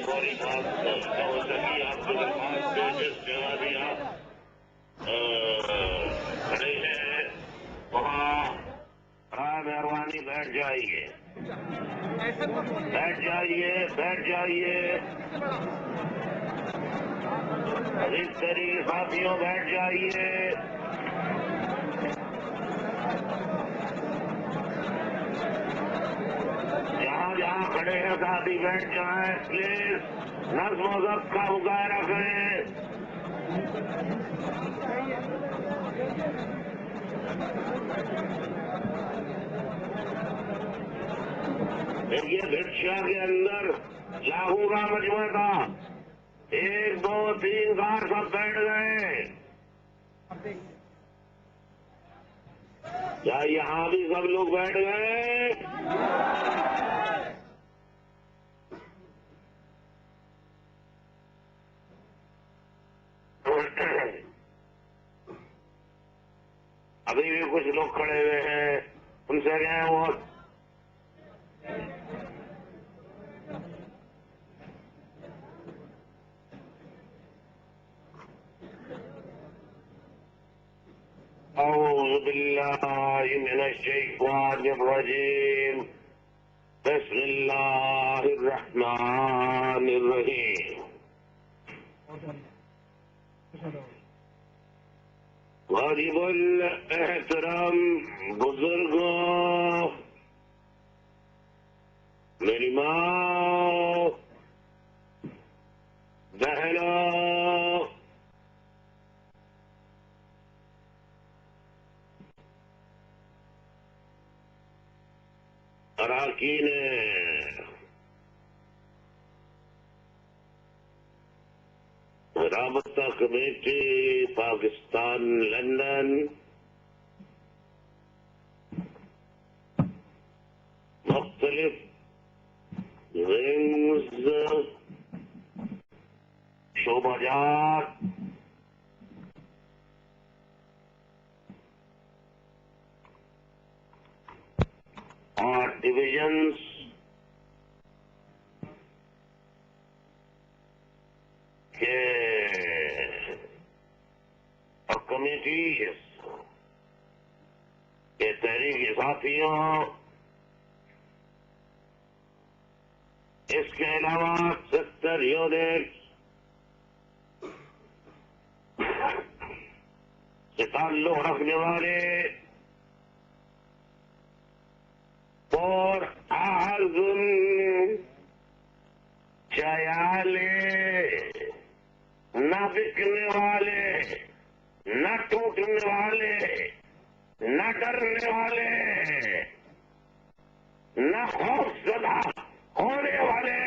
فوری بات نہ ہو سکی. آپ کی درخواست پہ جس جگہ بھی آپ کھڑے ہیں وہاں برائے مہربانی بیٹھ جائیے. بیٹھ جائیے, بیٹھ جائیے. اس طریقے ساتھیوں بیٹھ جائیے. جہاں جہاں کھڑے ہیں ساتھی بیٹھ جائیں. پلیز نظم و ضبط کا مظاہرہ کریں. دیکھیے بھکشا کے اندر لاہور کا مجموعہ تھا. 1 2 3 4 سب بیٹھ گئے. کیا یہاں بھی سب لوگ بیٹھ گئے؟ ابھی بھی کچھ لوگ کھڑے ہوئے ہیں. ان سے گئے وہ اعوذ باللہ من الشیطان الرجیم. بسم اللہ الرحمن الرحیم. غریب الاحترام بزرگوں, میری ماں, بہنوں, اراکین رابطہ کمیٹی پاکستان لندن, مختلف ونگز, شعبہ جات, اور ڈویژنس کے اور کمیٹیز کے تحریکی ساتھیوں, اس کے علاوہ سیکٹر یونٹ سے تعلق رکھنے والے اور اعظم چیالے, نہ بکنے والے, نہ ٹوٹنے والے, نہ ڈرنے والے, نہ خوف زدہ ہونے والے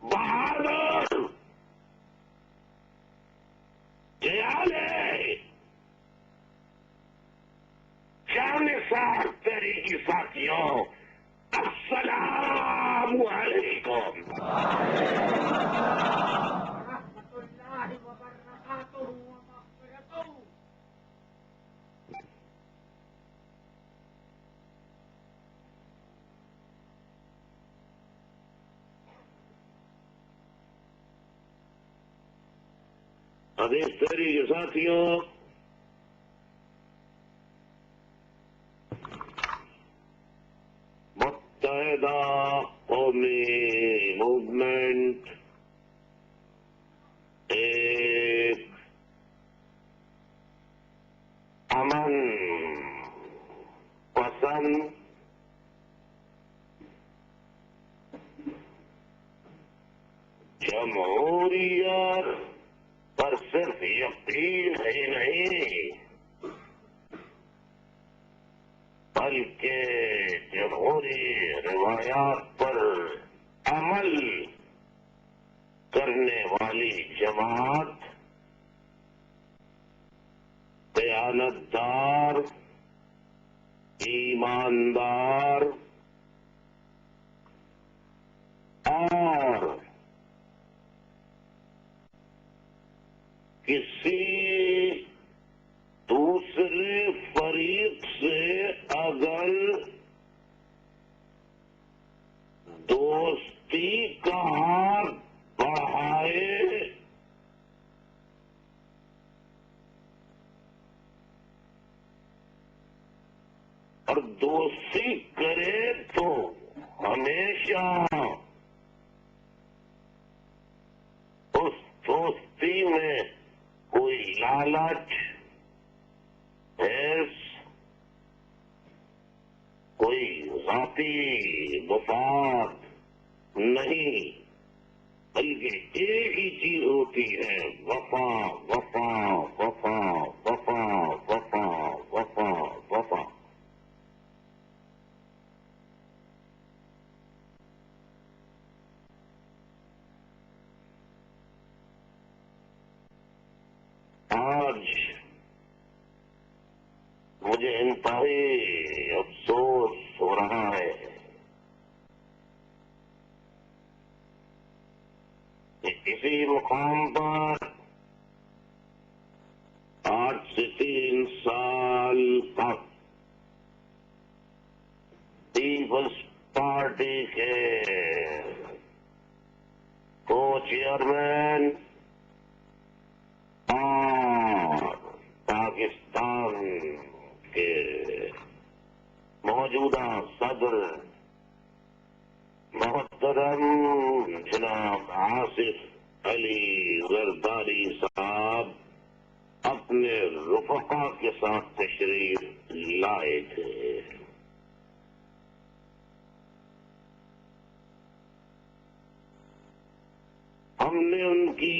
بہادر چیالے, شان سار تحریکی ساتھیوں, السلام علیکم. اب اس طریقے ساتھیوں, متحدہ قومی موومنٹ ایک امن پسند جمہوریت پر صرف یقین ہی نہیں بلکہ جمہوری روایات پر عمل کرنے والی جماعت, دیانتدار, ایماندار اور کسی دوسرے فریق سے اگر اور دوستی کرے تو ہمیشہ اس دوستی میں کوئی لالچ، حرص، کوئی ذاتی مفاد نہیں، بلکہ ایک ہی چیز ہوتی ہے، وفا وفا وفا وفا وفا وفا وفا۔ آج مجھے انتہائی افسوس ہو رہا ہے کہ کسی مقام پر آج سے 3 سال تک پیپلز پارٹی کے کو چیئرمین اور پاکستان کے موجودہ صدر محترم جناب آصف علی زرداری صاحب اپنے رفقا کے ساتھ تشریف لائے تھے۔ ہم نے ان کی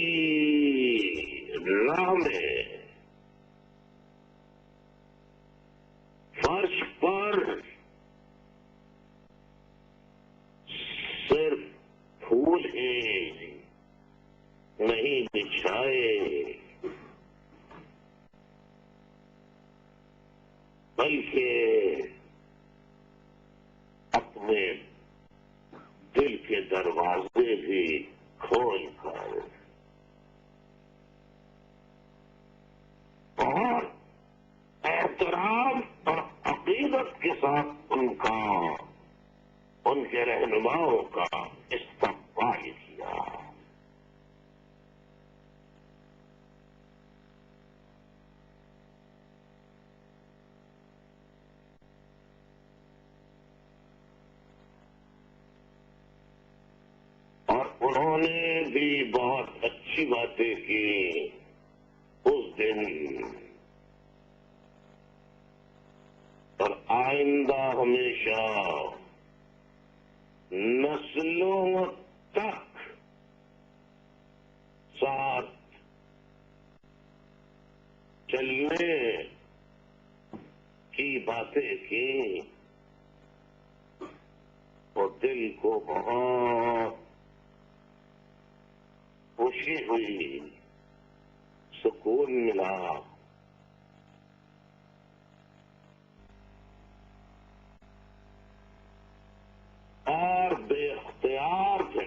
راہ میں فرش پر صرف پھول ہی نہیں بچھائے، بلکہ اپنے دل کے دروازے بھی کھول کر اور احترام اور عقیدت کے ساتھ ان کے رہنماؤں کا استقبال کیا۔ اور انہوں نے بھی بہت اچھی باتیں کی اس دن، اور آئندہ ہمیشہ نسلوں تک ساتھ چلنے کی باتیں کی، اور دل کو بہت خوشی ہوئی، سکون ملا۔ اور بے اختیار تھے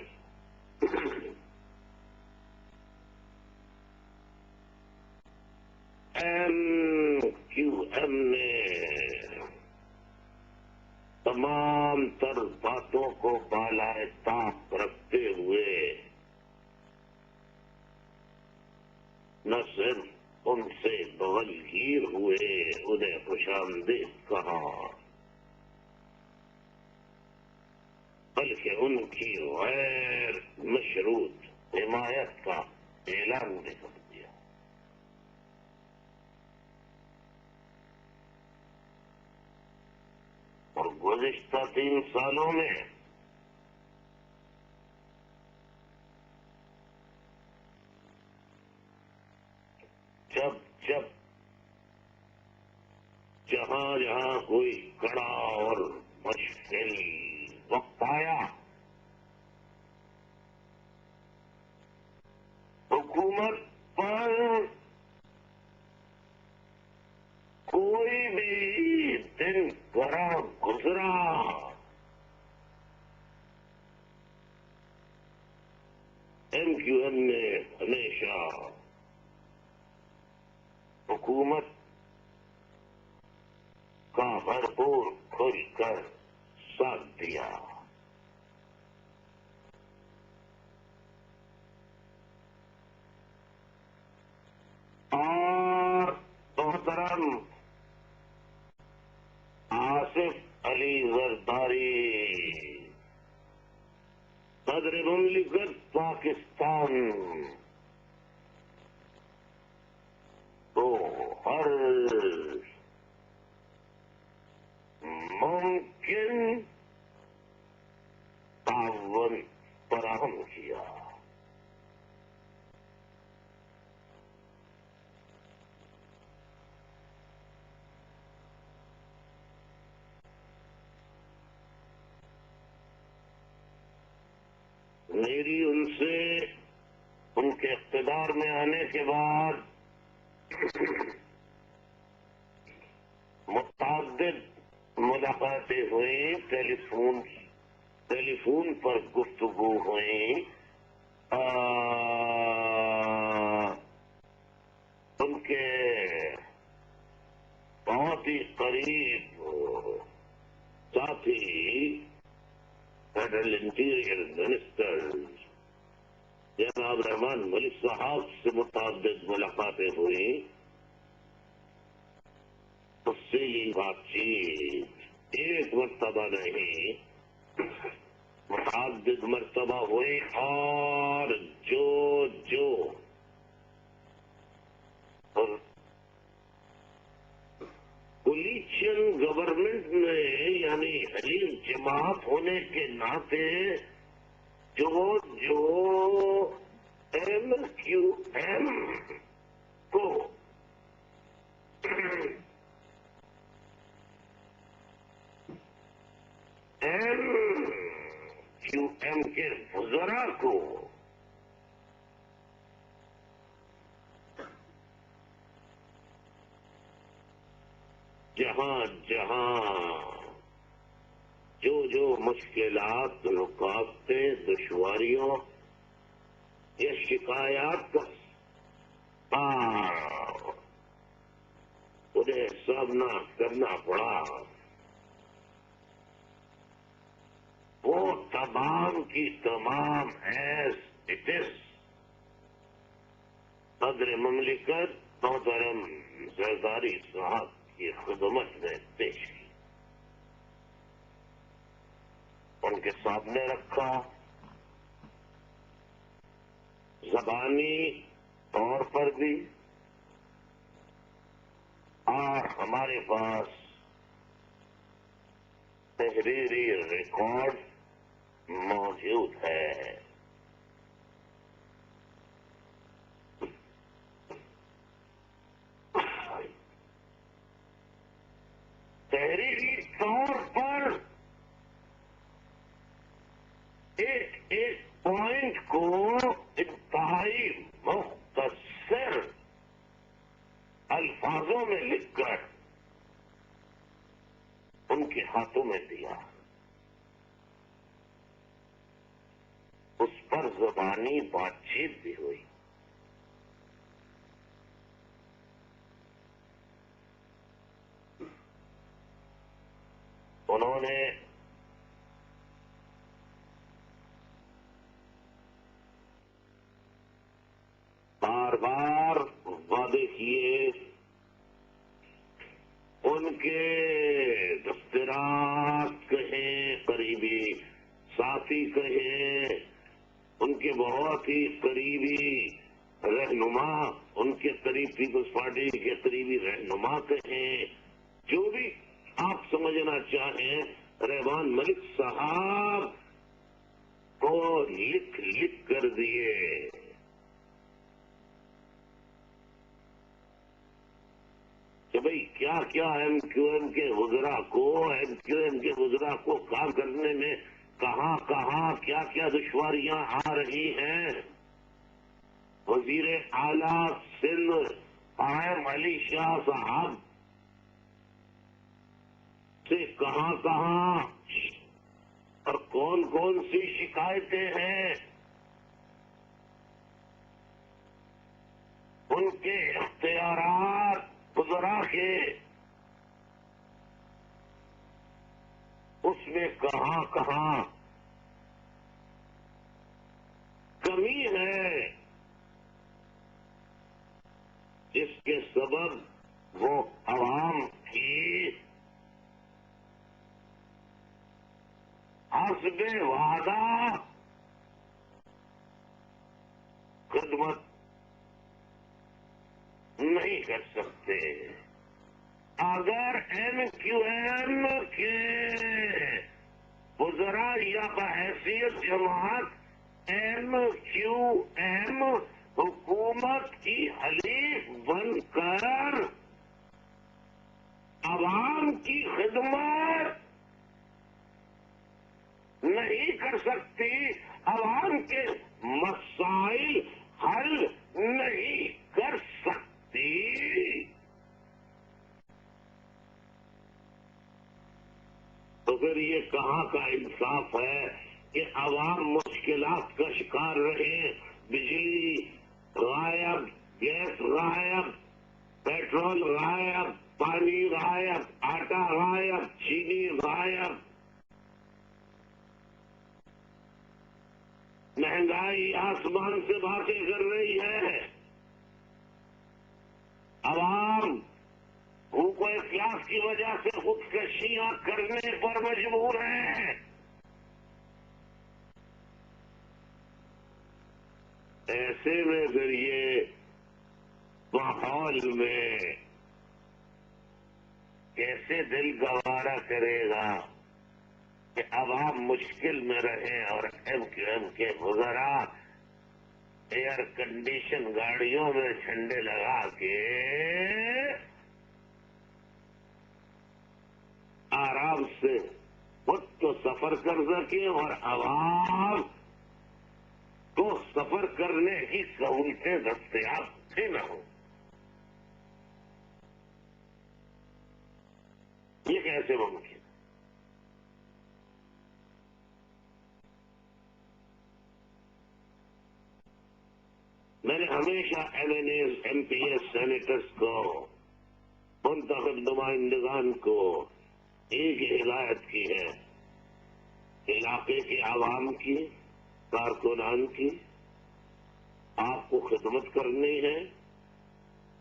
MQM نے تمام تر باتوں کو بالائے طاق رکھتے ہوئے نہ صرف ان سے بغلگیر ہوئے، انہیں خوش آمدید کہا، بلکہ ان کی غیر مشروط حمایت کا اعلان بھی کر دیا۔ اور گزشتہ 3 سالوں میں جب جہاں جہاں کوئی کڑا اور مشکل وقت آیا، حکومت پر کوئی بھی دن برا گزرا MQM نے ہمیشہ حکومت کا بھرپور کھل کر ساتھ دیا۔ اور محترم آصف علی زرداری صدر مملکت پاکستان کو ہر ممکن تعاون فراہم کیا. میری ان سے ان کے اقتدار میں آنے کے بعد متعدد ملاقاتیں ہوئیں، ٹیلی فون پر گفتگو ہوئیں. ان کے بہت ہی قریب ساتھی فیڈرل انٹیریئر منسٹر جناب رحمان ملک صاحب سے متعدد ملاقاتیں ہوئیں. اس سے یہ بات چیت ایک مرتبہ نہیں متعدد مرتبہ ہوئی، اور جو کولیشن گورنمنٹ میں یعنی حلیم جماعت ہونے کے ناطے جو MQM کو MQM کے وزراء کو جہاں جو مشکلات، رکاوٹیں، دشواریوں یا شکایات کا انہیں سامنا کرنا پڑا، وہ تمام کی تمام ایز اٹ از صدر مملکت محترم زرداری صاحب کی خدمت میں پیش کی، ان کے سامنے رکھا. زبانی طور پر بھی اور ہمارے پاس تحریری ریکارڈ موجود ہے. تحریری طور پر ایک پوائنٹ کو انتہائی مختصر الفاظوں میں لکھ کر ان کے ہاتھوں میں دیا. اس پر زبانی بات چیت بھی ہوئی. انہوں نے بار بار وعدے کیے، ان کے دفترات کہیں، قریبی ساتھی کہیں، ان کے بہت ہی قریبی رہنما، ان کے قریب پیپلز پارٹی کے قریبی رہنما کہیں، جو بھی آپ سمجھنا چاہیں، رحمان ملک صاحب کو لکھ کر دیے. کہ بھئی کیا MQM کے وزراء کو کام کرنے میں کہاں کیا دشواریاں آ رہی ہیں. وزیر اعلیٰ سندھ قائم علی شاہ صاحب سے کہاں اور کون سی شکایتیں ہیں. ان کے اختیارات وزراء کے اس میں کہاں کمی ہے، جس کے سبب وہ عوام کی زیادہ خدمت نہیں کر سکتے. اگر ایم کیو ایم کے وزراء یا بحیثیت جماعت ایم کیو ایم حکومت کی حلیف بن کر عوام کی خدمت نہیں کر سکتی، عوام کے مسائل حل نہیں کر سکتی، تو پھر یہ کہاں کا انصاف ہے کہ عوام مشکلات کا شکار رہے؟ بجلی غائب، گیس غائب، پیٹرول غائب، پانی غائب، آٹا غائب، چینی غائب، مہنگائی آسمان سے باتیں کر رہی ہے، عوام بھوک و افلاس کی وجہ سے خودکشیاں کرنے پر مجبور ہیں. ایسے میں پھر یہ ماحول میں کیسے دل گوارا کرے گا کہ عوام مشکل میں رہے اور ایم کیو ایم کے وزراء ایئر کنڈیشن گاڑیوں میں جھنڈے لگا کے آرام سے خود تو سفر کر سکیں اور عوام کو سفر کرنے کی سہولتیں دستیاب بھی نہ ہوں. یہ کیسے ممکن؟ میں نے ہمیشہ M N As, M P S, senators کو، منتخب نمائندگان کو ایک ہدایت کی ہے، علاقے کے عوام کی، کارکنان کی آپ کو خدمت کرنی ہے،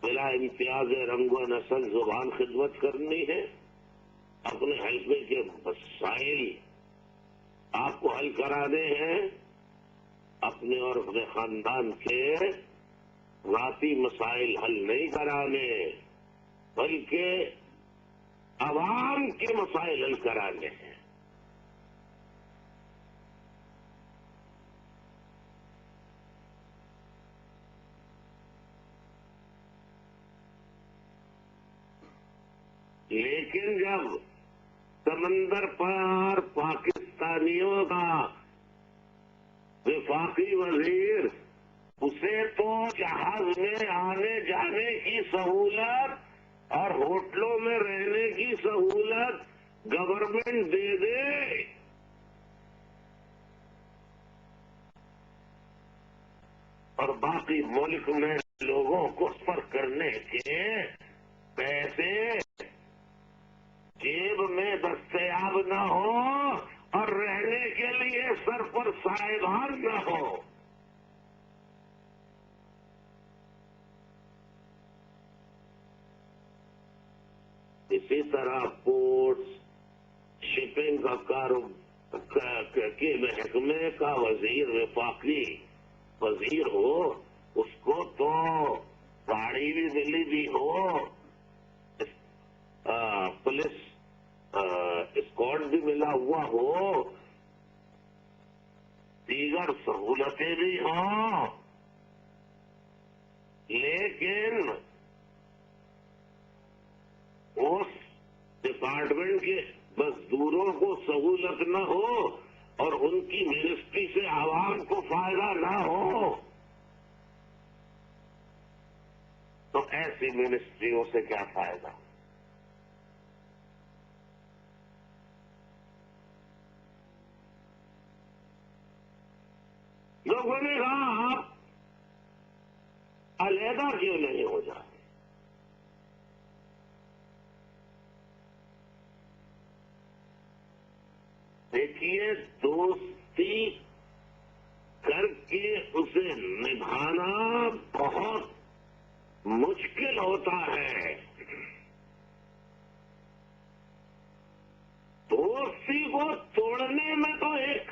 بلا امتیاز رنگ و نسل زبان خدمت کرنی ہے، اپنے حلقے کے مسائل آپ کو حل کرانے ہیں، اپنے اور اپنے خاندان کے ذاتی مسائل حل نہیں کرانے بلکہ عوام کے مسائل حل کرانے ہیں. لیکن جب سمندر پار پاکستانیوں کا وفاقی وزیر، اسے تو جہاز میں آنے جانے کی سہولت اور ہوٹلوں میں رہنے کی سہولت گورنمنٹ دے دے، اور باقی ملک میں لوگوں کو سفر کرنے کے پیسے جیب میں دستیاب نہ ہو اور رہنے کے لیے سر پر سائبان نہ ہو. اسی طرح پورٹس، شپنگ کا کاروبار کے محکمے کا وزیر وفاقی وزیر ہو، اس کو تو گاڑی بھی ملی بھی ہو، پولیس اسکواڈ بھی ملا ہوا ہو، دیگر سہولتیں بھی ہوں، لیکن اس ڈپارٹمنٹ کے مزدوروں کو سہولت نہ ہو اور ان کی منسٹری سے عوام کو فائدہ نہ ہو، تو ایسی منسٹریوں سے کیا فائدہ؟ لوگوں نے کہا آپ علیحدہ کیوں نہیں ہو جاتے؟ دیکھیے، دوستی کر کے اسے نبھانا بہت مشکل ہوتا ہے. دوستی کو توڑنے میں تو ایک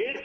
1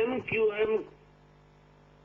MQM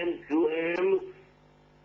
MQM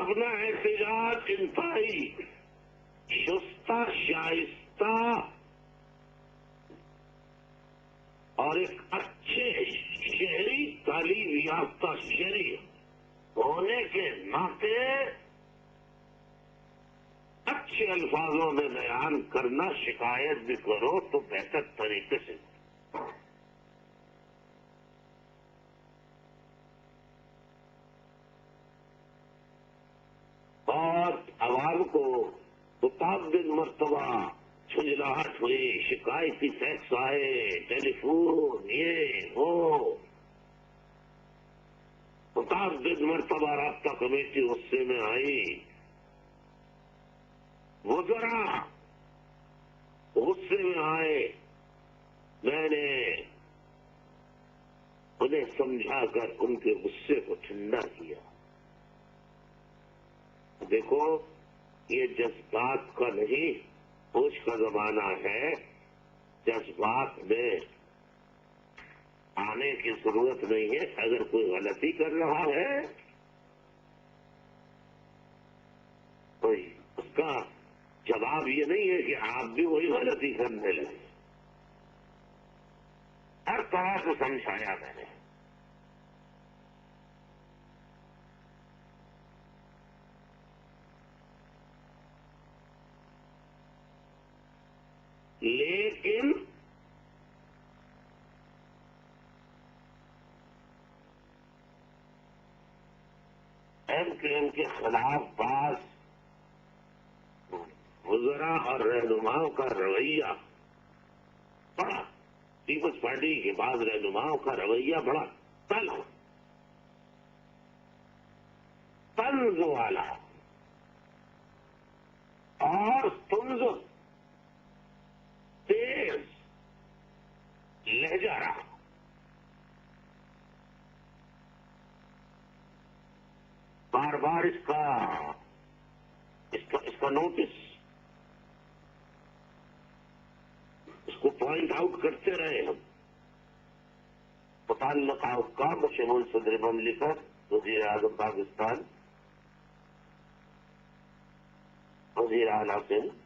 اپنا احتجاج انتہائی شستہ شائستہ اور ایک اچھے شہری تعلیم یافتہ شہری ہونے کے ناطے اچھے الفاظوں میں بیان کرنا، شکایت بھی کرو تو بہتر طریقے سے۔ اور عوام کو متعدد مرتبہ جھنجھلاہٹ ہوئی، شکایتی فیکس آئے، ٹیلی فون یہ وہ، متعدد مرتبہ رابطہ کمیٹی غصے میں آئی، وزراء غصے میں آئے۔ میں نے انہیں سمجھا کر ان کے غصے کو ٹھنڈا کیا۔ دیکھو، یہ جذبات کا نہیں، ہوش کا زمانہ ہے۔ جذبات میں آنے کی ضرورت نہیں ہے۔ اگر کوئی غلطی کر رہا ہے تو اس کا جواب یہ نہیں ہے کہ آپ بھی وہی غلطی کرنے لگے۔ ہر طرح سے سمجھایا میں نے۔ لیکن ایم کیو ایم کے خلاف بعض وزراء اور رہنماؤں کا رویہ بڑا، پیپلز پارٹی کے بعض رہنماؤں کا رویہ بڑا تلخ، طنز والا اور طنز تیز لہجہ رہا۔ بار بار اس کا نوٹس، اس کو پوائنٹ آؤٹ کرتے رہے ہم۔ متعلقہ حکام بشمول صدر مملکت، وزیر اعظم پاکستان، وزیر اعلیٰ سندھ،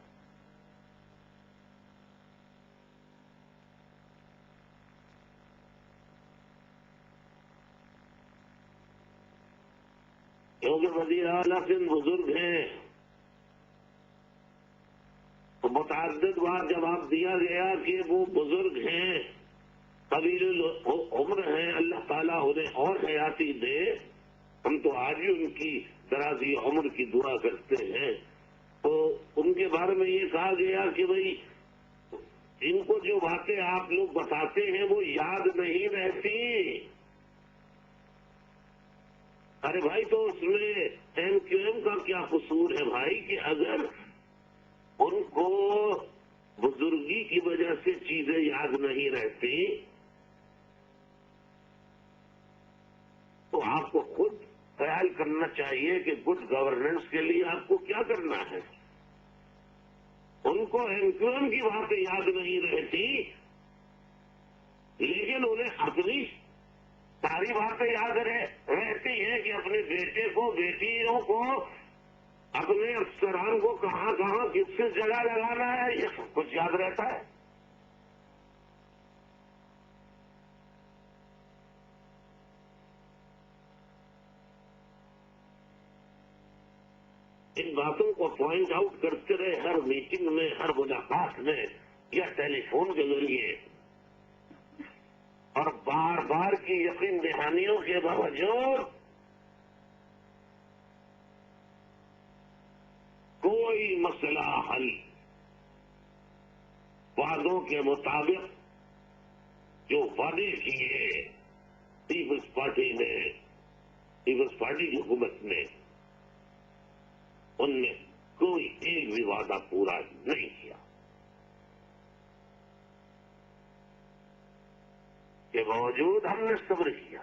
کیونکہ وزیر اعلیٰ سندھ بزرگ ہیں تو متعدد بار جواب دیا گیا کہ وہ بزرگ ہیں، طویل عمر ہیں، اللہ تعالیٰ انہیں اور حیاتی دے۔ ہم تو آج ہی ان کی درازی عمر کی دعا کرتے ہیں۔ تو ان کے بارے میں یہ کہا گیا کہ بھئی ان کو جو باتیں آپ لوگ بتاتے ہیں وہ یاد نہیں رہتی۔ ارے بھائی، تو اس میں ایم کیو ایم کا کیا قصور ہے بھائی کہ اگر ان کو بزرگی کی وجہ سے چیزیں یاد نہیں رہتی تو آپ کو خود خیال کرنا چاہیے کہ گڈ گورننس کے لیے آپ کو کیا کرنا ہے۔ ان کو ایم کیو ایم کی باتیں یاد نہیں رہتی، لیکن انہیں اپنی ساری باتیں یاد رہتی ہیں کہ اپنے بیٹے کو، بیٹیوں کو، اپنے افسران کو کہاں کہاں کس کس جگہ لگانا ہے، یہ سب کچھ یاد رہتا ہے۔ ان باتوں کو پوائنٹ آؤٹ کرتے رہے ہر میٹنگ میں، ہر ملاقات میں یا ٹیلی فون کے ذریعے، اور بار بار کی یقین دہانیوں کے باوجود کوئی مسئلہ حل وعدوں کے مطابق جو وعدے کیے پیپلز پارٹی نے، پیپلز پارٹی کی حکومت نے، ان میں کوئی ایک بھی وعدہ پورا نہیں کیا۔ کے باوجود ہم نے صبر کیا۔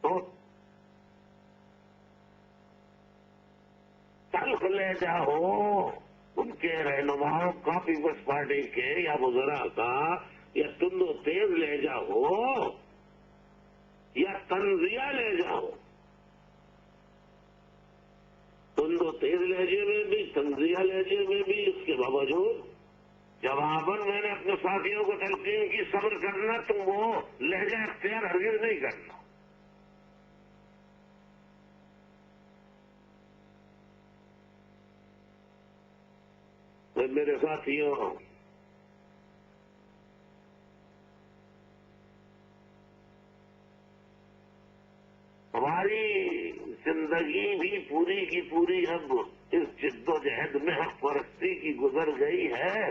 تو تلخ لہجہ ہو ان کے رہنماؤں کا پیپلز پارٹی کے یا وزراء کا، یا تند و تیز لہجہ ہو یا طنزیہ لہجہ ہو، تند و تیز لہجے میں بھی طنزیہ لہجے میں بھی، اس کے باوجود جواباً میں نے اپنے ساتھیوں کو تلقین کی صبر کرنا، تم وہ لہجہ اختیار ہرگز نہیں کرنا۔ میرے ساتھیوں، ہماری زندگی بھی پوری کی پوری اب اس جد و جہد میں حق پرستی کی گزر گئی ہے۔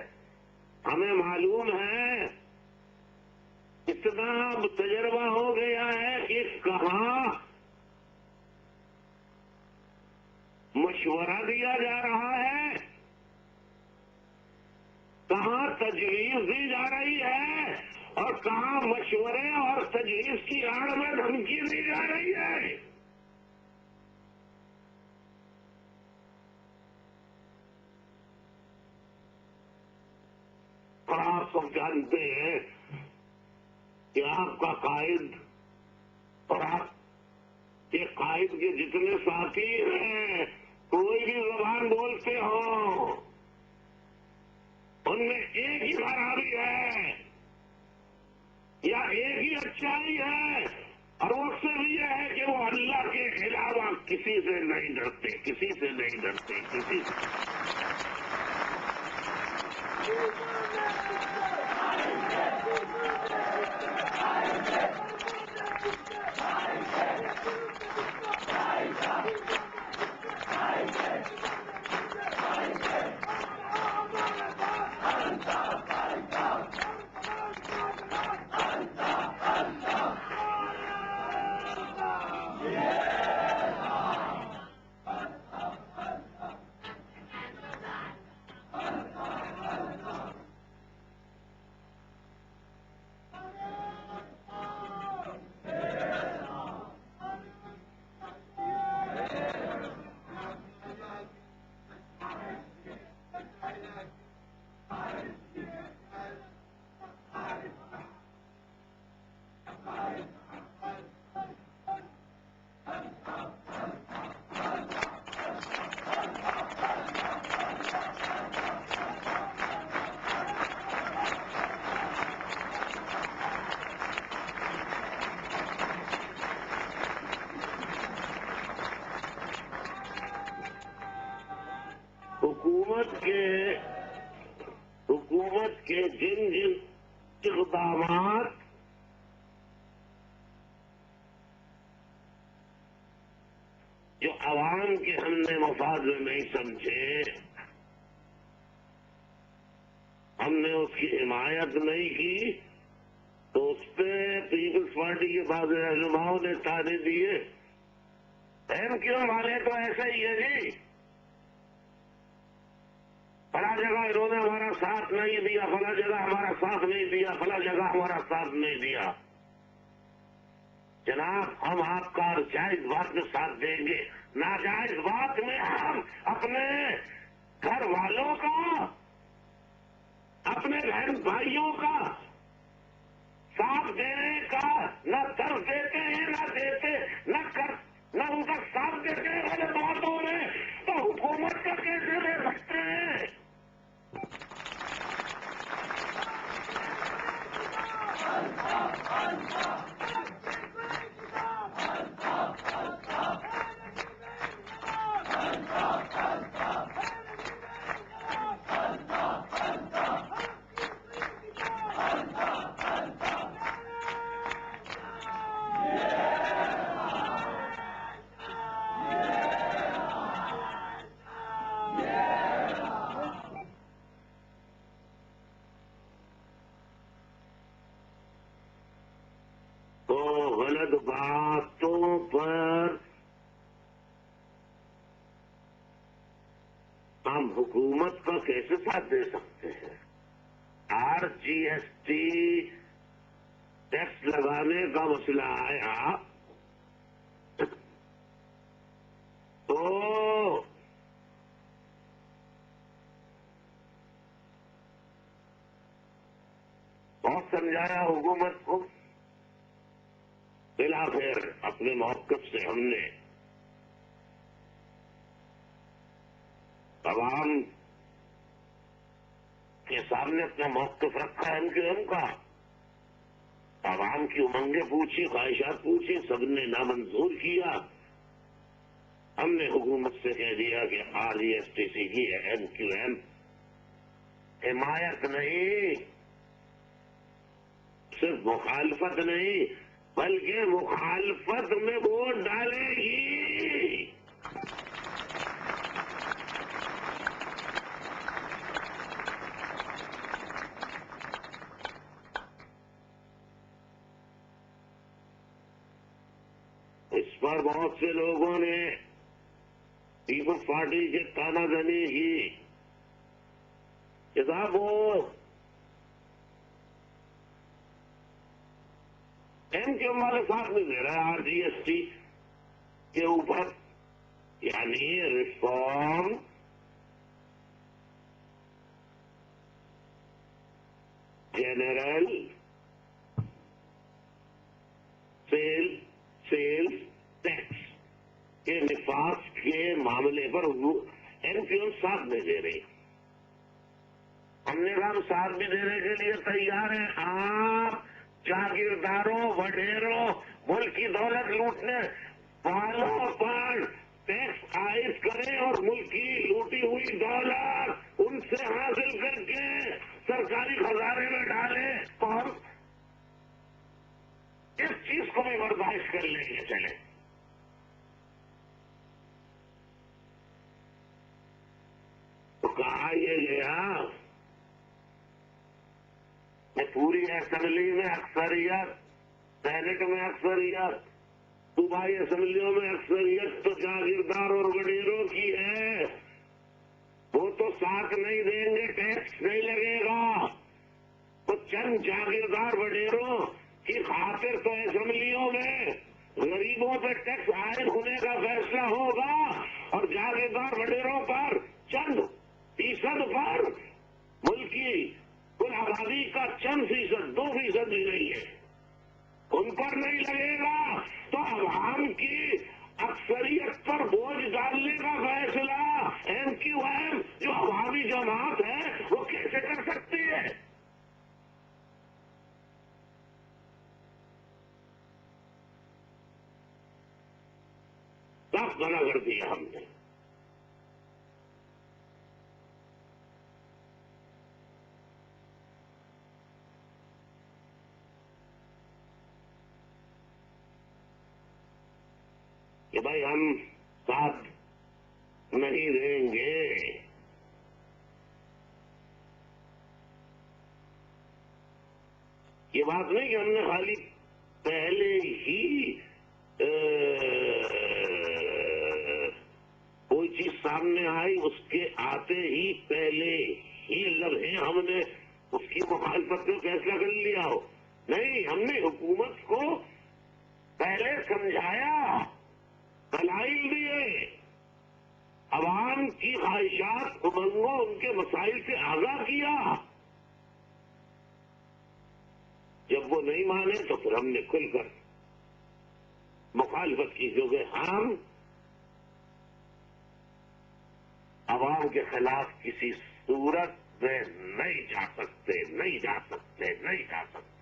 ہمیں معلوم ہے، اتنا اب تجربہ ہو گیا ہے کہ کہاں مشورہ دیا جا رہا ہے، کہاں تجویز دی جا رہی ہے، اور کہاں مشورے اور تجویز کی آڑ میں دھمکی دی جا رہی ہے۔ اور آپ سب جانتے ہیں کہ آپ کا قائد اور آپ کے قائد کے جتنے ساتھی ہیں، کوئی بھی زبان بولتے ہوں، ان میں ایک ہی خرابی ہے یا ایک ہی اچھائی ہے، اور وہ صرف یہ ہے کہ وہ اللہ کے علاوہ کسی سے نہیں ڈرتے، کسی سے نہیں ڈرتے، کسی سے۔ حکومت کے جن جن اقدامات جو عوام کے ہم نے مفاد میں نہیں سمجھے، ہم نے اس کی حمایت نہیں کی، تو اس پہ پیپلز پارٹی کے بعض رہنماؤں نے تانے دیے، ایم کیوں والے تو ایسا ہی ہے جی، فلاں جگہ انہوں نے ہمارا ساتھ نہیں دیا، فلاں جگہ ہمارا ساتھ نہیں دیا، فلاں جگہ ہمارا ساتھ نہیں دیا۔ جناب، ہم آپ کا جائز بات میں ساتھ دیں گے، ناجائز بات میں ہم اپنے گھر والوں کا، اپنے بہن بھائیوں کا ساتھ دینے کا نہ طرف دیتے ہیں، نہ دیتے، نہ ان کا ساتھ دیتے ہیں والے باتوں میں، تو حکومت کا کیسے دے سکتے ہیں؟ تو غلط باتوں پر ہم حکومت کا کیسے ساتھ دے سکتے ہیں؟ R G S T tax لگانے کا مسئلہ آیا تو سمجھایا حکومت کو، بالآخر اپنے موقف سے ہم نے عوام کے سامنے اپنا موقف رکھا ہے MQM کا، عوام کی امنگیں پوچھی، خواہشات پوچھی، سب نے نامنظور کیا۔ ہم نے حکومت سے کہہ دیا کہ RESTC کی MQM حمایت نہیں، صرف مخالفت نہیں بلکہ مخالفت میں ووٹ ڈالے گی۔ اس پر بہت سے لوگوں نے پیپلز پارٹی کے تانا زنی کی کہ صاحب وہ MQM والے ساتھ نہیں دے رہا ہے RGST کے اوپر، یعنی ریفارم جنرل سیلز ٹیکس کے نفاذ کے معاملے پر MQM ساتھ نہیں دے رہی۔ ہم نے کہا ہم ساتھ بھی دینے کے لیے تیار ہیں، آپ جاگیرداروں وڈیروں ملک کی دولت لوٹنے والوں پر ٹیکس عائد کریں اور ملک کی لوٹی ہوئی دولت ان سے حاصل کر کے سرکاری خزانے میں ڈالیں اور اس چیز کو بھی برداشت کر لیں گے۔ چلے تو کہا یہ گیا کہ پوری اسمبلی میں اکثریت، سینٹ میں اکثریت، صوبائی اسمبلیوں میں اکثریت تو جاگیردار اور وڈیروں کی ہے، وہ تو ساتھ نہیں دیں گے، ٹیکس نہیں لگے گا، تو چند جاگیردار وڈیروں کی خاطر تو اسمبلیوں میں غریبوں پہ ٹیکس عائد ہونے کا فیصلہ ہوگا اور جاگیردار وڈیروں پر چند فیصد پر، ملک کی کل آبادی کا چند فیصد، 2% بھی نہیں ہے، ان پر نہیں لگے گا، تو عوام کی اکثریت پر بوجھ ڈالنے کا فیصلہ MQM جو عوامی جماعت ہے وہ کیسے کر سکتی ہے؟ سب منع کر دیا ہم نے۔ کہ بھائی ہم ساتھ نہیں دیں گے، یہ بات نہیں کہ ہم نے خالی پہلے ہی کوئی چیز سامنے آئی اس کے آتے ہی پہلے ہی لمحے ہم نے اس کی مخالفت میں فیصلہ کر لیا ہو، نہیں، ہم نے حکومت کو پہلے سمجھایا، دلائل دیے، عوام کی خواہشات امنگوں ان کے مسائل سے آگاہ کیا، جب وہ نہیں مانے تو پھر ہم نے کھل کر مخالفت کی، کیونکہ ہم عوام کے خلاف کسی صورت میں نہیں جا سکتے، نہیں جا سکتے، نہیں جا سکتے۔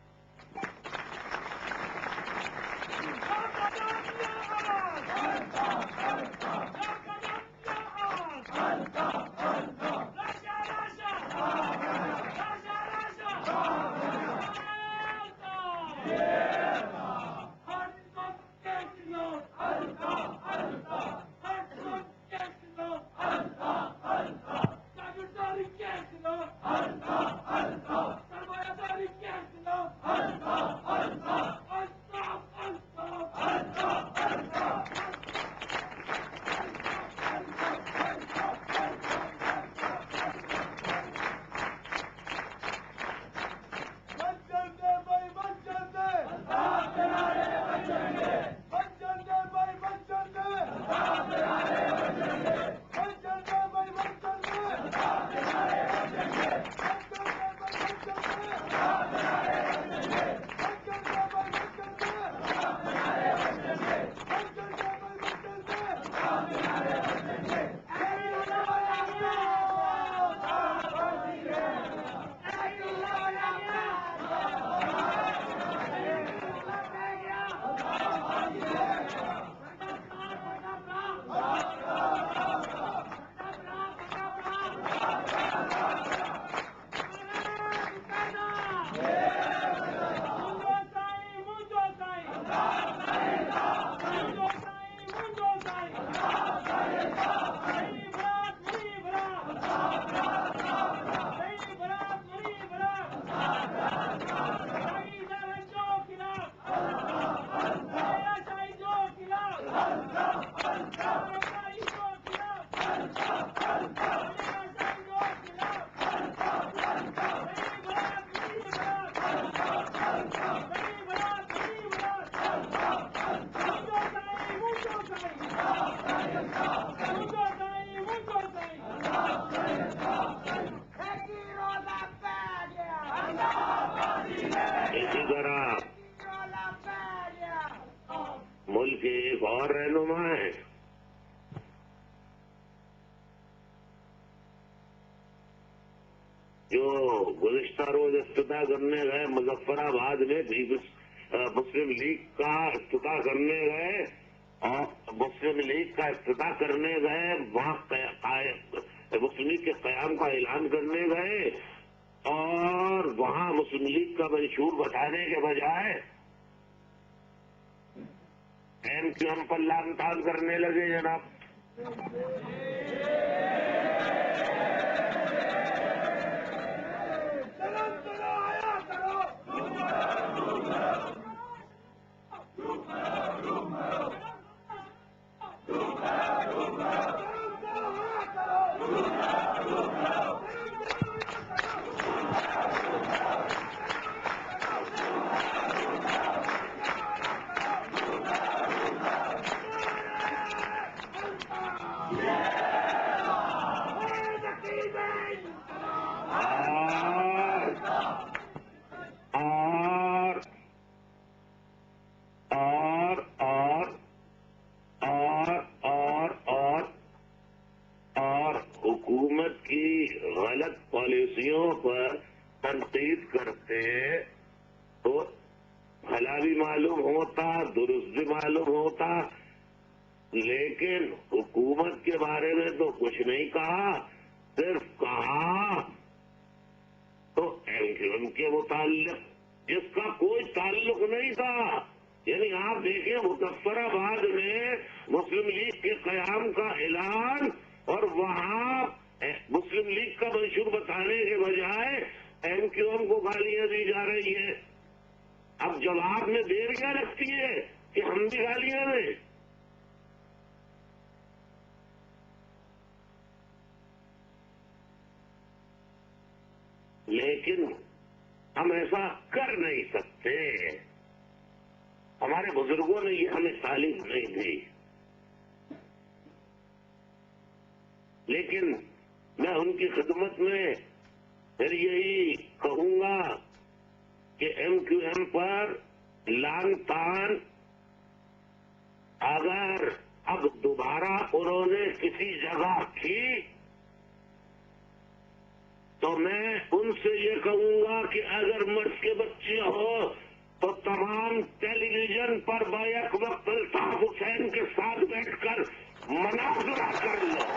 اسی طرح ملک کے ایک اور رہنما ہے جو گزشتہ روز افتتاح کرنے گئے مظفر آباد میں مسلم لیگ کا افتتاح کرنے گئے اور مسلم لیگ کا افتتاح کرنے گئے وہاں مسلم لیگ کے قیام کا اعلان کرنے گئے اور وہاں مسلم لیگ کا منشور بتانے کے بجائے ایم کیو ایم پر لعن طعن کرنے لگے جناب. اور حکومت کی غلط پالیسیوں پر تنقید کرتے تو بھلا بھی معلوم ہوتا، درست بھی معلوم ہوتا، لیکن حکومت کے بارے میں تو کچھ نہیں کہا، صرف کہا تو ایم کیو ایم کے متعلق جس کا کوئی تعلق نہیں تھا. یعنی آپ دیکھیں مظفر آباد میں مسلم لیگ کے قیام کا اعلان اور وہاں مسلم لیگ کا منشور بتانے کے بجائے ایم کیو ایم کو گالیاں دی جا رہی ہیں. اب جواب میں دیر کیا لگتی ہے کہ ہم بھی گالیاں دیں؟ لیکن ہم ایسا کر نہیں سکتے. ہمارے بزرگوں نے یہ ہمیں تعلیم نہیں دی. لیکن میں ان کی خدمت میں پھر یہی کہوں گا کہ ایم کیو ایم پر لعن طعن اگر اب دوبارہ انہوں نے کسی جگہ کی تو میں ان سے یہ کہوں گا کہ اگر مرد کے بچے ہو تو تمام ٹیلی ویژن پر بیک وقت الطاف حسین کے ساتھ بیٹھ کر مناظرہ کر لو.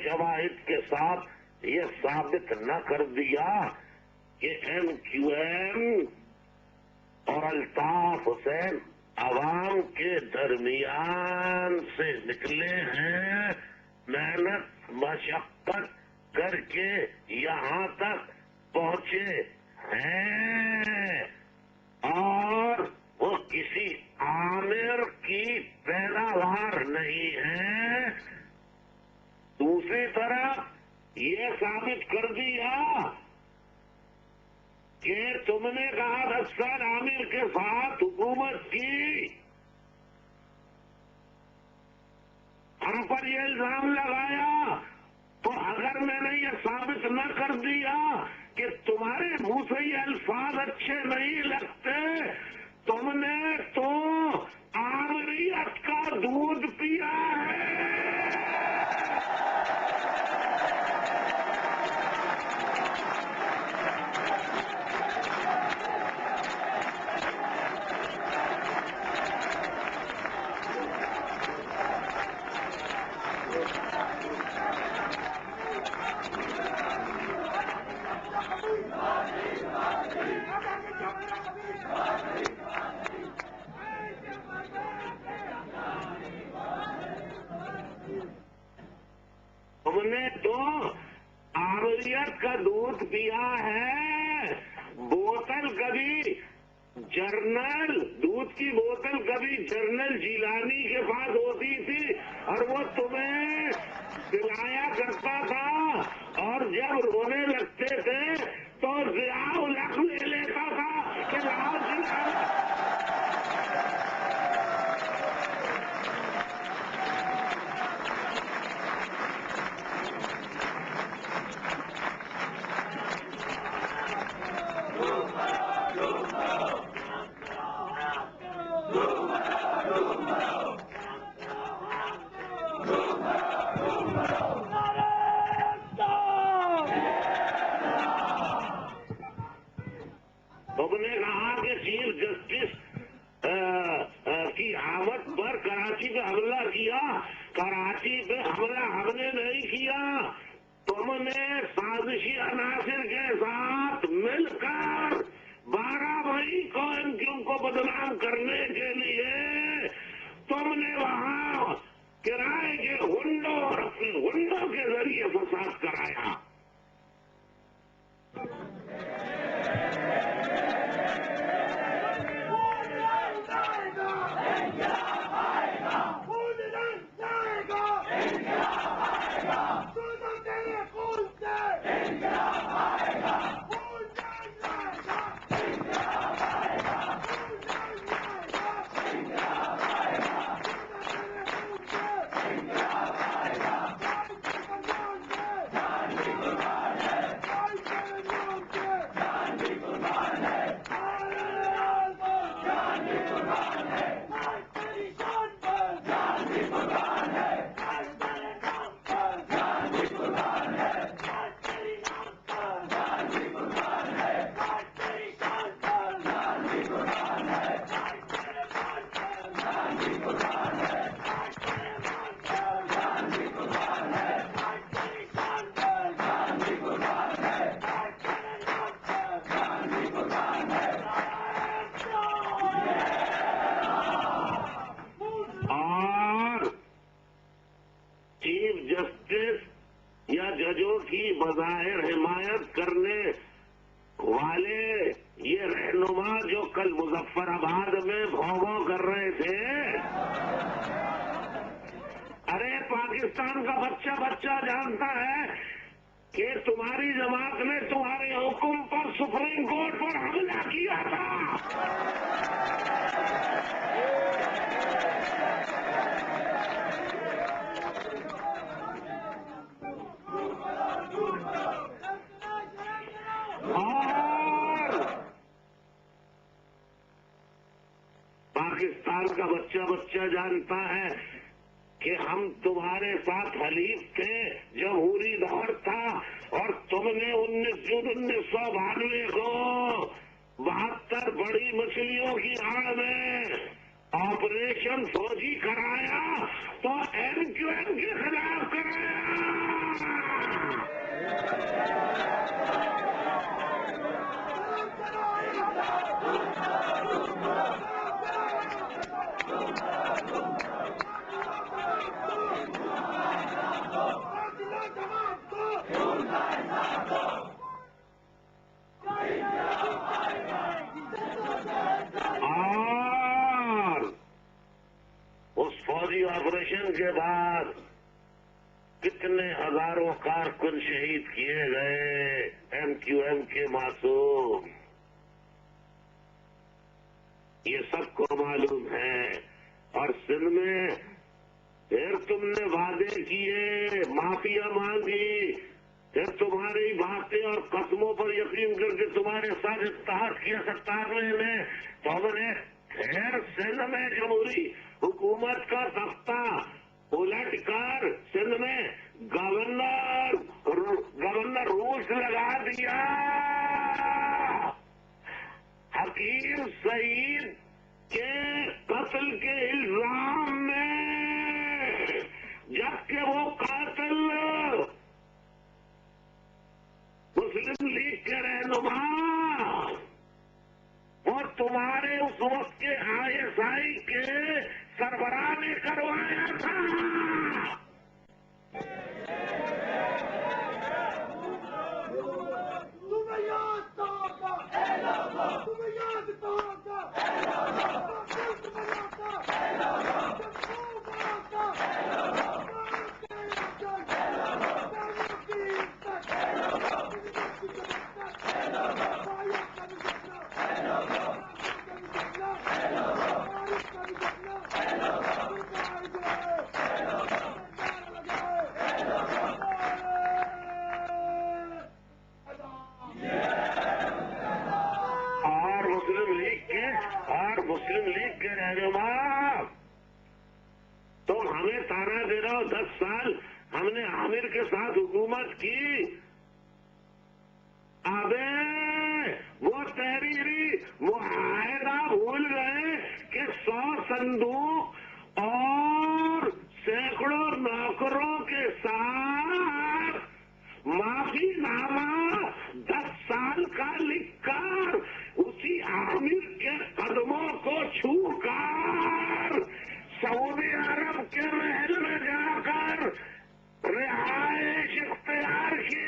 شواہد کے ساتھ یہ ثابت نہ کر دیا کہ ایم کیو ایم اور الطاف حسین عوام کے درمیان سے نکلے ہیں، محنت مشقت کر کے یہاں تک پہنچے ہیں، اور وہ کسی عامر کی پیداوار نہیں ہے۔ دوسری طرف یہ ثابت کر دیا کہ تم نے کہا حسن عامر کے ساتھ حکومت کی، ہم پر یہ الزام لگایا، تو اگر میں نے یہ ثابت نہ کر دیا کہ تمہارے منہ سے یہ الفاظ اچھے نہیں لگتے، تم نے تو آمریت کا دودھ پیا ہے۔ تم نے تو آمریت کا دودھ پیا ہے۔ بوتل کبھی جرنل دودھ کی بوتل کبھی جرنل جیلانی کے پاس ہوتی تھی اور وہ تمہیں پلایا کرتا تھا، اور جب رونے لگتے تھے تو ضیاء الحق لے لیتا تھا کہ لاؤ جی تم نے کہا کہ چیف جسٹس کی آمد پر کراچی پہ حملہ کیا، کراچی پہ حملہ ہم نے نہیں کیا، تم نے سازشی عناصر کے ساتھ مل کر 12 مئی کو ایم کیو کو بدنام کرنے کے لیے تم نے وہاں کرائے کے ہنڈوں اور اپنے ہنڈوں کے ذریعے فساد کرایا۔ یا ججوں کی بظاہر حمایت کرنے والے یہ رہنما جو کل مظفر آباد میں بھونگوں کر رہے تھے، ارے پاکستان کا بچہ بچہ جانتا ہے کہ تمہاری جماعت نے تمہارے حکم پر سپریم کورٹ پر حملہ کیا تھا۔ پاکستان کا بچہ بچہ جانتا ہے کہ ہم تمہارے ساتھ حلیف تھے، جمہوری دور تھا، اور تم نے 1992 کو 72 بڑی مچھلیوں کی آڑ میں آپریشن فوجی کرایا تو ایم کیو ایم کے خلاف کرایا۔ اور اس فوجی آپریشن کے بعد کتنے ہزاروں کارکن شہید کیے گئے، ایم کیو ایم کے معصوم، یہ سب کو معلوم ہے۔ اور سندھ میں پھر تم نے وعدے کیے، معافیا مانگی، پھر تمہاری باتیں اور قسموں پر یقین کر کے تمہارے ساتھ اتحاد کیا ستارے نے، تو ہم نے پھر سندھ میں جمہوری حکومت کا تختہ الٹ کر سندھ میں گورنر روس لگا دیا۔ حکیم سعید کے قتل کے الزام میں، جبکہ وہ قاتل مسلم لیگ کے رہنما، وہ تمہارے اس وقت کے ISI کے سربراہ نے کروایا تھا۔ مسلم لیگ کے رہنما، تم ہمیں تانا دے رہے ہو 10 سال ہم نے عامر کے ساتھ حکومت کی، ابے وہ تحریری معاہدہ بھول گئے کہ 100 صندوق اور سینکڑوں نوکروں کے ساتھ معافی نامہ 10 سال کا لکھ کر اسی عامر کے قدموں کو چھو کر سعودی عرب کے محل میں جا کر رہائش اختیار کی۔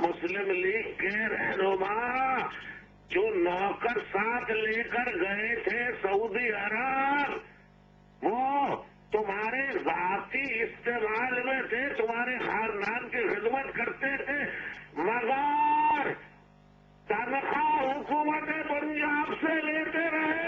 مسلم لیگ کے رہنما جو نوکر ساتھ لے کر گئے تھے سعودی عرب، وہ تمہارے ذاتی استعمال میں تھے، تمہارے خاندان کی خدمت کرتے تھے، مگر تنخواہ حکومت پنجاب سے لیتے رہے۔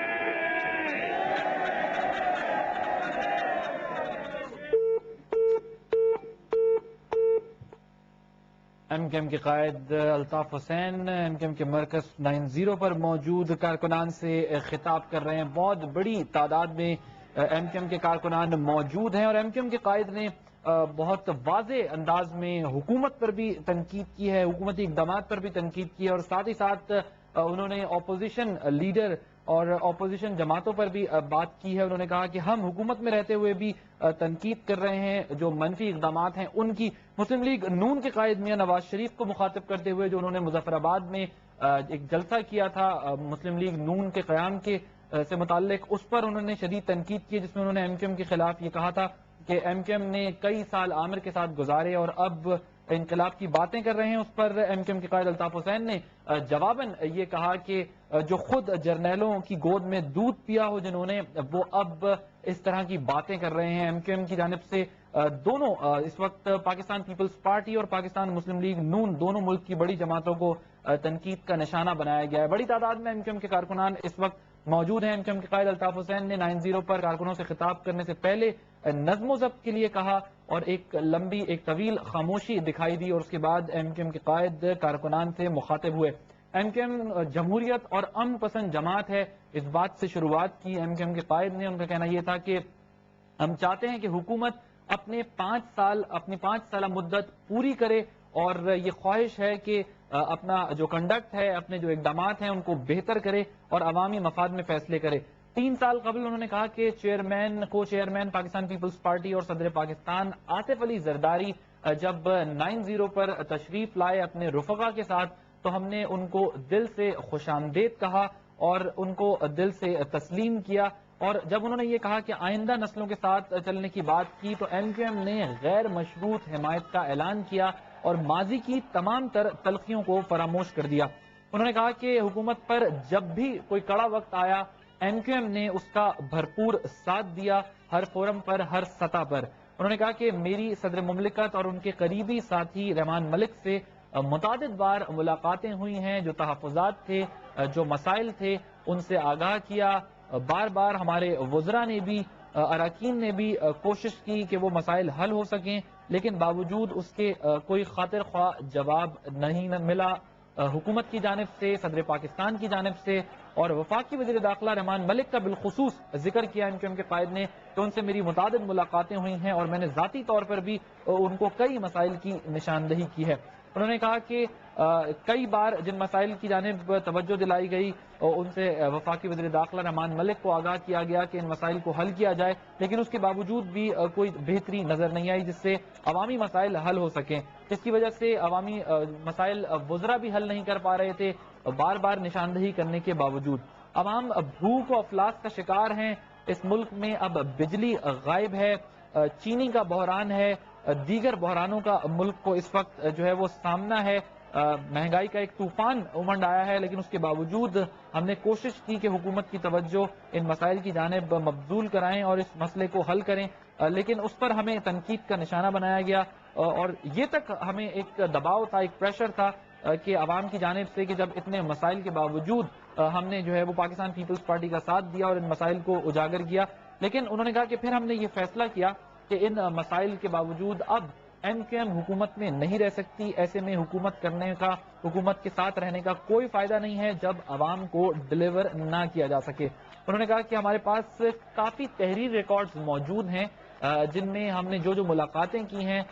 ایم کیو ایم کے قائد Altaf Hussain M Q M کے مرکز 90 پر موجود کارکنان سے خطاب کر رہے ہیں۔ بہت بڑی تعداد میں ایم کیو ایم کے کارکنان موجود ہیں اور ایم کیو ایم کے قائد نے بہت واضح انداز میں حکومت پر بھی تنقید کی ہے، حکومتی اقدامات پر بھی تنقید کی ہے، اور ساتھ ہی ساتھ انہوں نے اپوزیشن لیڈر اور اپوزیشن جماعتوں پر بھی بات کی ہے۔ انہوں نے کہا کہ ہم حکومت میں رہتے ہوئے بھی تنقید کر رہے ہیں جو منفی اقدامات ہیں ان کی۔ مسلم لیگ نون کے قائد میاں نواز شریف کو مخاطب کرتے ہوئے جو انہوں نے مظفر آباد میں ایک جلسہ کیا تھا مسلم لیگ نون کے قیام کے سے متعلق، اس پر انہوں نے شدید تنقید کی، جس میں انہوں نے ایم کیو ایم کے خلاف یہ کہا تھا کہ ایم کیو ایم نے کئی سال عامر کے ساتھ گزارے اور اب انقلاب کی باتیں کر رہے ہیں۔ اس پر ایم کیو ایم کے قائد الطاف حسین نے جواباً یہ کہا کہ جو خود جرنیلوں کی گود میں دودھ پیا ہو جنہوں نے، وہ اب اس طرح کی باتیں کر رہے ہیں۔ ایم کیو ایم کی جانب سے دونوں اس وقت پاکستان پیپلز پارٹی اور پاکستان مسلم لیگ نون دونوں ملک کی بڑی جماعتوں کو تنقید کا نشانہ بنایا گیا ہے۔ بڑی تعداد میں ایم کیو ایم کے کارکنان اس وقت موجود ہیں۔ ایم کیو ایم کے قائد الطاف حسین نے 90 پر کارکنوں سے خطاب کرنے سے پہلے نظم و ضبط کے لیے کہا اور ایک طویل خاموشی دکھائی دی، اور اس کے بعد ایم کیو ایم کے قائد کارکنان سے مخاطب ہوئے۔ ایم کیو ایم جمہوریت اور امن پسند جماعت ہے، اس بات سے شروعات کی ایم کیو ایم کے قائد نے. ان کا کہنا یہ تھا کہ ہم چاہتے ہیں کہ حکومت اپنی 5 سالہ مدت پوری کرے، اور یہ خواہش ہے کہ اپنا جو کنڈکٹ ہے، اپنے جو اقدامات ہیں ان کو بہتر کرے اور عوامی مفاد میں فیصلے کرے. 3 سال قبل انہوں نے کہا کہ کو چیئرمین پاکستان پیپلز پارٹی اور صدر پاکستان آصف علی زرداری جب 9-0 پر تشریف لائے اپنے رفقا کے ساتھ، تو ہم نے ان کو دل سے خوش آمدید کہا اور ان کو دل سے تسلیم کیا. اور جب انہوں نے یہ کہا کہ آئندہ نسلوں کے ساتھ چلنے کی بات کی، تو ایم کیو ایم نے غیر مشروط حمایت کا اعلان کیا اور ماضی کی تمام تر تلخیوں کو فراموش کر دیا. انہوں نے کہا کہ حکومت پر جب بھی کوئی کڑا وقت آیا، ایم کیو ایم نے اس کا بھرپور ساتھ دیا، ہر فورم پر، ہر سطح پر. انہوں نے کہا کہ میری صدر مملکت اور ان کے قریبی ساتھی رحمان ملک سے متعدد بار ملاقاتیں ہوئی ہیں، جو تحفظات تھے، جو مسائل تھے، ان سے آگاہ کیا. بار بار ہمارے وزراء نے بھی، اراکین نے بھی کوشش کی کہ وہ مسائل حل ہو سکیں، لیکن باوجود اس کے کوئی خاطر خواہ جواب نہیں ملا حکومت کی جانب سے، صدر پاکستان کی جانب سے. اور وفاقی وزیر داخلہ رحمان ملک کا بالخصوص ذکر کیا ایم کیو ایم کے قائد نے کہ ان سے میری متعدد ملاقاتیں ہوئی ہیں اور میں نے ذاتی طور پر بھی ان کو کئی مسائل کی نشاندہی کی ہے. انہوں نے کہا کہ کئی بار جن مسائل کی جانب توجہ دلائی گئی، ان سے وفاقی وزیر داخلہ رحمان ملک کو آگاہ کیا گیا کہ ان مسائل کو حل کیا جائے، لیکن اس کے باوجود بھی کوئی بہتری نظر نہیں آئی جس سے عوامی مسائل حل ہو سکیں، جس کی وجہ سے عوامی مسائل وزراء بھی حل نہیں کر پا رہے تھے بار بار نشاندہی کرنے کے باوجود. عوام بھوک و افلاس کا شکار ہیں. اس ملک میں اب بجلی غائب ہے، چینی کا بحران ہے، دیگر بحرانوں کا ملک کو اس وقت جو ہے وہ سامنا ہے. مہنگائی کا ایک طوفان امنڈ آیا ہے، لیکن اس کے باوجود ہم نے کوشش کی کہ حکومت کی توجہ ان مسائل کی جانب مبذول کرائیں اور اس مسئلے کو حل کریں، لیکن اس پر ہمیں تنقید کا نشانہ بنایا گیا. اور یہ تک ہمیں ایک دباؤ تھا، ایک پریشر تھا کہ عوام کی جانب سے کہ جب اتنے مسائل کے باوجود ہم نے جو ہے وہ پاکستان پیپلز پارٹی کا ساتھ دیا اور ان مسائل کو اجاگر کیا، لیکن انہوں نے کہا کہ پھر ہم نے یہ فیصلہ کیا کہ ان مسائل کے باوجود اب ایم کیو ایم حکومت میں نہیں رہ سکتی. ایسے میں حکومت کے ساتھ رہنے کا کوئی فائدہ نہیں ہے جب عوام کو ڈلیور نہ کیا جا سکے. انہوں نے کہا کہ ہمارے پاس کافی تحریر ریکارڈز موجود ہیں جن میں ہم نے جو ملاقاتیں کی ہیں